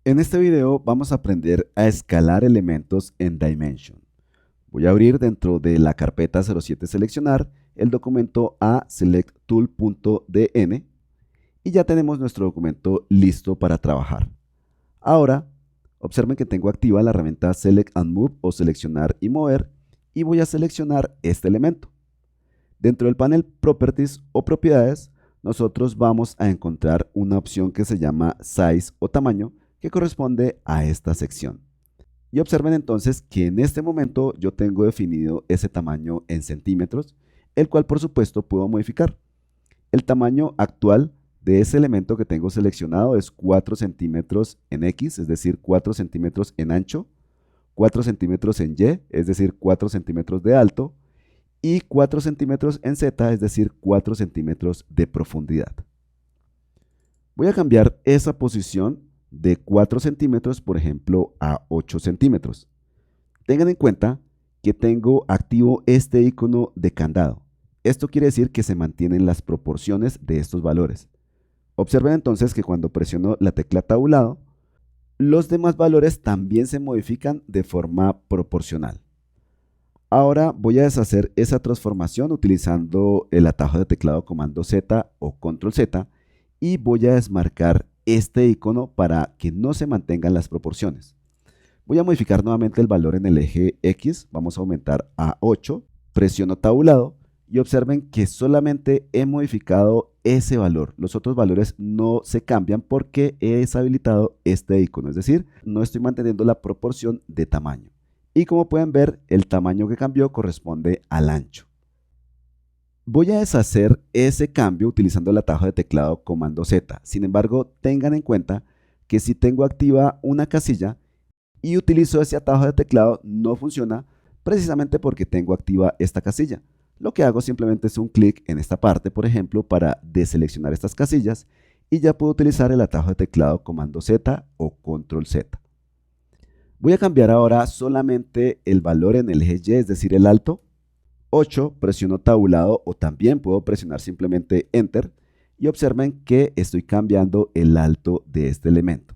En este video vamos a aprender a escalar elementos en Dimension. Voy a abrir dentro de la carpeta 07 seleccionar el documento a selecttool.dn y ya tenemos nuestro documento listo para trabajar. Ahora, observen que tengo activa la herramienta Select and Move o seleccionar y mover y voy a seleccionar este elemento. Dentro del panel Properties o propiedades, nosotros vamos a encontrar una opción que se llama Size o tamaño que corresponde a esta sección. Y observen entonces que en este momento yo tengo definido ese tamaño en centímetros, el cual por supuesto puedo modificar. El tamaño actual de ese elemento que tengo seleccionado es 4 centímetros en X, es decir, 4 centímetros en ancho, 4 centímetros en Y, es decir, 4 centímetros de alto, y 4 centímetros en Z, es decir, 4 centímetros de profundidad. Voy a cambiar esa posición de 4 centímetros, por ejemplo, a 8 centímetros. Tengan en cuenta que tengo activo este icono de candado. Esto quiere decir que se mantienen las proporciones de estos valores. Observen entonces que cuando presiono la tecla tabulado, los demás valores también se modifican de forma proporcional. Ahora voy a deshacer esa transformación utilizando el atajo de teclado comando Z o control Z y voy a desmarcar este icono para que no se mantengan las proporciones. Voy a modificar nuevamente el valor en el eje X, vamos a aumentar a 8, presiono tabulado y observen que solamente he modificado ese valor. Los otros valores no se cambian porque he deshabilitado este icono, es decir, no estoy manteniendo la proporción de tamaño. Y como pueden ver, el tamaño que cambió corresponde al ancho. Voy a deshacer ese cambio utilizando el atajo de teclado comando Z. Sin embargo, tengan en cuenta que si tengo activa una casilla y utilizo ese atajo de teclado, no funciona precisamente porque tengo activa esta casilla. Lo que hago simplemente es un clic en esta parte, por ejemplo, para deseleccionar estas casillas y ya puedo utilizar el atajo de teclado comando Z o control Z. Voy a cambiar ahora solamente el valor en el eje Y, es decir, el alto. 8, presiono tabulado o también puedo presionar simplemente Enter y observen que estoy cambiando el alto de este elemento.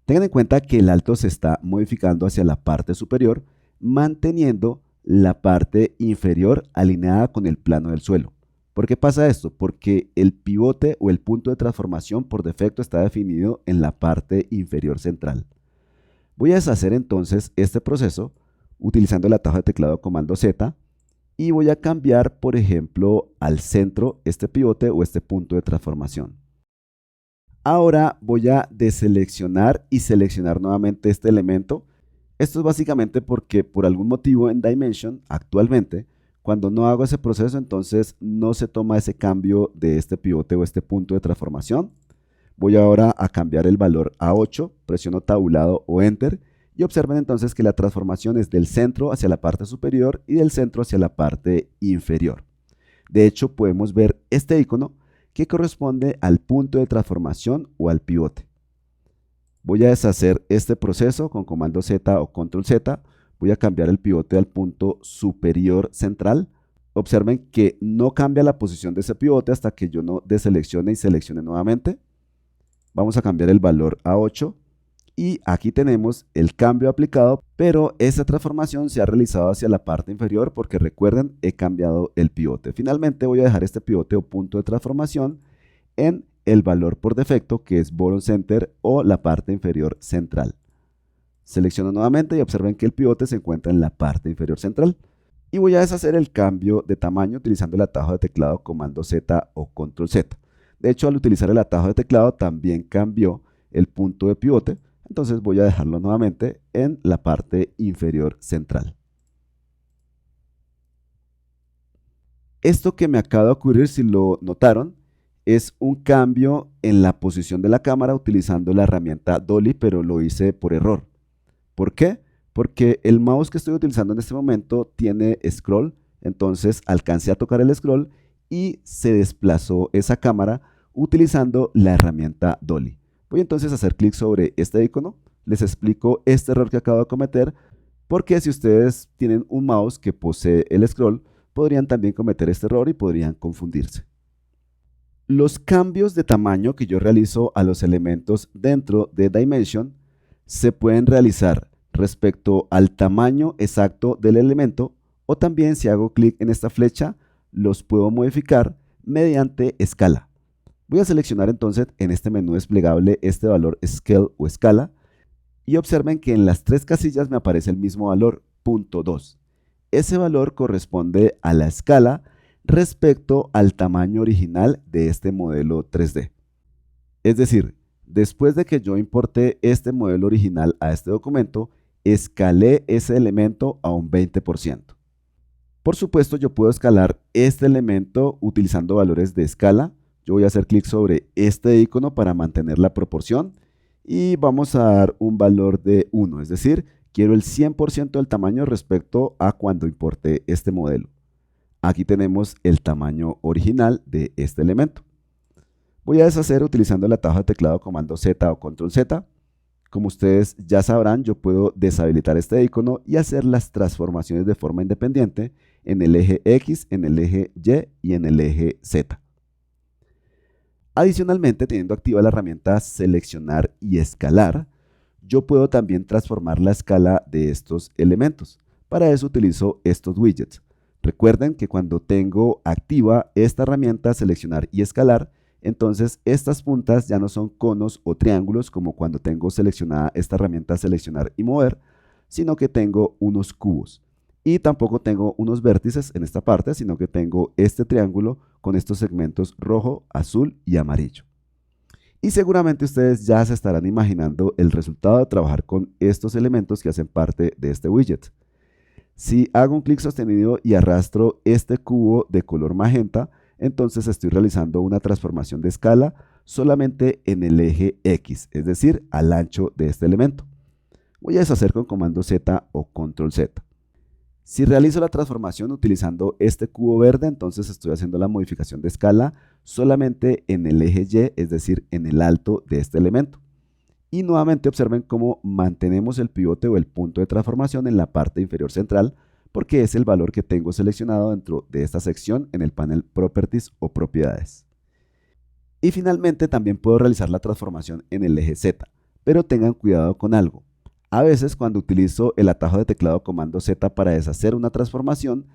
Tengan en cuenta que el alto se está modificando hacia la parte superior, manteniendo la parte inferior alineada con el plano del suelo. ¿Por qué pasa esto? Porque el pivote o el punto de transformación por defecto está definido en la parte inferior central. Voy a deshacer entonces este proceso utilizando el atajo de teclado comando Z y voy a cambiar, por ejemplo, al centro este pivote o este punto de transformación. Ahora voy a deseleccionar y seleccionar nuevamente este elemento. Esto es básicamente porque por algún motivo en Dimension actualmente, cuando no hago ese proceso, entonces no se toma ese cambio de este pivote o este punto de transformación. Voy ahora a cambiar el valor a 8, presiono tabulado o Enter y observen entonces que la transformación es del centro hacia la parte superior y del centro hacia la parte inferior. De hecho, podemos ver este icono que corresponde al punto de transformación o al pivote. Voy a deshacer este proceso con comando Z o control Z. Voy a cambiar el pivote al punto superior central. Observen que no cambia la posición de ese pivote hasta que yo no deseleccione y seleccione nuevamente. Vamos a cambiar el valor a 8 y aquí tenemos el cambio aplicado, pero esa transformación se ha realizado hacia la parte inferior porque recuerden, he cambiado el pivote. Finalmente voy a dejar este pivote o punto de transformación en el valor por defecto que es bottom center o la parte inferior central. Selecciono nuevamente y observen que el pivote se encuentra en la parte inferior central. Y voy a deshacer el cambio de tamaño utilizando el atajo de teclado comando Z o control Z. De hecho, al utilizar el atajo de teclado también cambió el punto de pivote, entonces voy a dejarlo nuevamente en la parte inferior central. Esto que me acaba de ocurrir, si lo notaron, es un cambio en la posición de la cámara utilizando la herramienta Dolly, pero lo hice por error. ¿Por qué? Porque el mouse que estoy utilizando en este momento tiene scroll, entonces alcancé a tocar el scroll y se desplazó esa cámara utilizando la herramienta Dolly. Voy entonces a hacer clic sobre este icono, les explico este error que acabo de cometer, porque si ustedes tienen un mouse que posee el scroll, podrían también cometer este error y podrían confundirse. Los cambios de tamaño que yo realizo a los elementos dentro de Dimension se pueden realizar respecto al tamaño exacto del elemento, o también si hago clic en esta flecha los puedo modificar mediante escala. Voy a seleccionar entonces en este menú desplegable este valor Scale o escala y observen que en las tres casillas me aparece el mismo valor, 0.2. Ese valor corresponde a la escala respecto al tamaño original de este modelo 3D. Es decir, después de que yo importé este modelo original a este documento, escalé ese elemento a un 20%. Por supuesto, yo puedo escalar este elemento utilizando valores de escala. Yo voy a hacer clic sobre este icono para mantener la proporción y vamos a dar un valor de 1, es decir, quiero el 100% del tamaño respecto a cuando importé este modelo. Aquí tenemos el tamaño original de este elemento. Voy a deshacer utilizando el atajo de teclado comando Z o control Z. Como ustedes ya sabrán, yo puedo deshabilitar este icono y hacer las transformaciones de forma independiente en el eje X, en el eje Y y en el eje Z. Adicionalmente, teniendo activa la herramienta seleccionar y escalar, yo puedo también transformar la escala de estos elementos. Para eso utilizo estos widgets. Recuerden que cuando tengo activa esta herramienta seleccionar y escalar, entonces estas puntas ya no son conos o triángulos como cuando tengo seleccionada esta herramienta seleccionar y mover, sino que tengo unos cubos. Y tampoco tengo unos vértices en esta parte, sino que tengo este triángulo con estos segmentos rojo, azul y amarillo. Y seguramente ustedes ya se estarán imaginando el resultado de trabajar con estos elementos que hacen parte de este widget. Si hago un clic sostenido y arrastro este cubo de color magenta, entonces estoy realizando una transformación de escala solamente en el eje X, es decir, al ancho de este elemento. Voy a deshacer con comando Z o control Z. Si realizo la transformación utilizando este cubo verde, entonces estoy haciendo la modificación de escala solamente en el eje Y, es decir, en el alto de este elemento. Y nuevamente observen cómo mantenemos el pivote o el punto de transformación en la parte inferior central, porque es el valor que tengo seleccionado dentro de esta sección en el panel Properties o Propiedades. Y finalmente también puedo realizar la transformación en el eje Z, pero tengan cuidado con algo. A veces cuando utilizo el atajo de teclado comando Z para deshacer una transformación,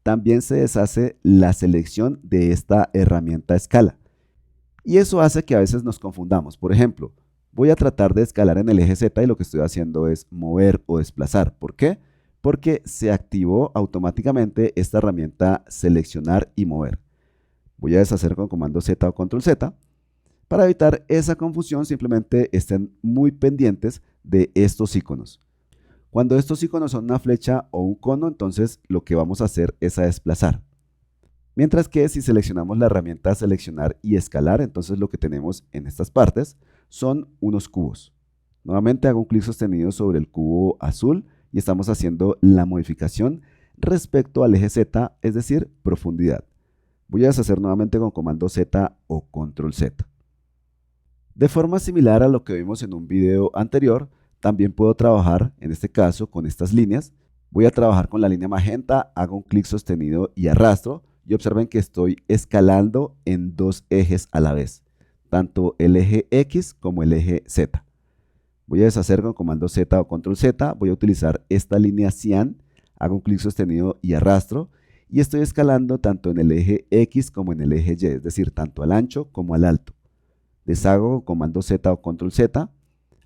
también se deshace la selección de esta herramienta escala. Y eso hace que a veces nos confundamos. Por ejemplo, voy a tratar de escalar en el eje Z y lo que estoy haciendo es mover o desplazar. ¿Por qué? Porque se activó automáticamente esta herramienta seleccionar y mover. Voy a deshacer con comando Z o control Z. Para evitar esa confusión, simplemente estén muy pendientes de estos iconos. Cuando estos iconos son una flecha o un cono, entonces lo que vamos a hacer es a desplazar. Mientras que si seleccionamos la herramienta seleccionar y escalar, entonces lo que tenemos en estas partes son unos cubos. Nuevamente hago un clic sostenido sobre el cubo azul y estamos haciendo la modificación respecto al eje Z, es decir, profundidad. Voy a deshacer nuevamente con comando Z o control Z. De forma similar a lo que vimos en un video anterior, también puedo trabajar, en este caso, con estas líneas. Voy a trabajar con la línea magenta, hago un clic sostenido y arrastro, y observen que estoy escalando en dos ejes a la vez, tanto el eje X como el eje Z. Voy a deshacer con comando Z o control Z, voy a utilizar esta línea cian, hago un clic sostenido y arrastro, y estoy escalando tanto en el eje X como en el eje Y, es decir, tanto al ancho como al alto. Deshago con comando Z o control Z,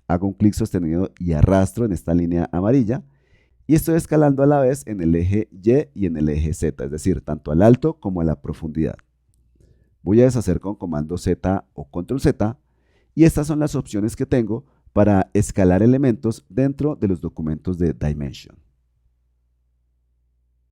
hago un clic sostenido y arrastro en esta línea amarilla y estoy escalando a la vez en el eje Y y en el eje Z, es decir, tanto al alto como a la profundidad. Voy a deshacer con comando Z o control Z y estas son las opciones que tengo para escalar elementos dentro de los documentos de Dimension.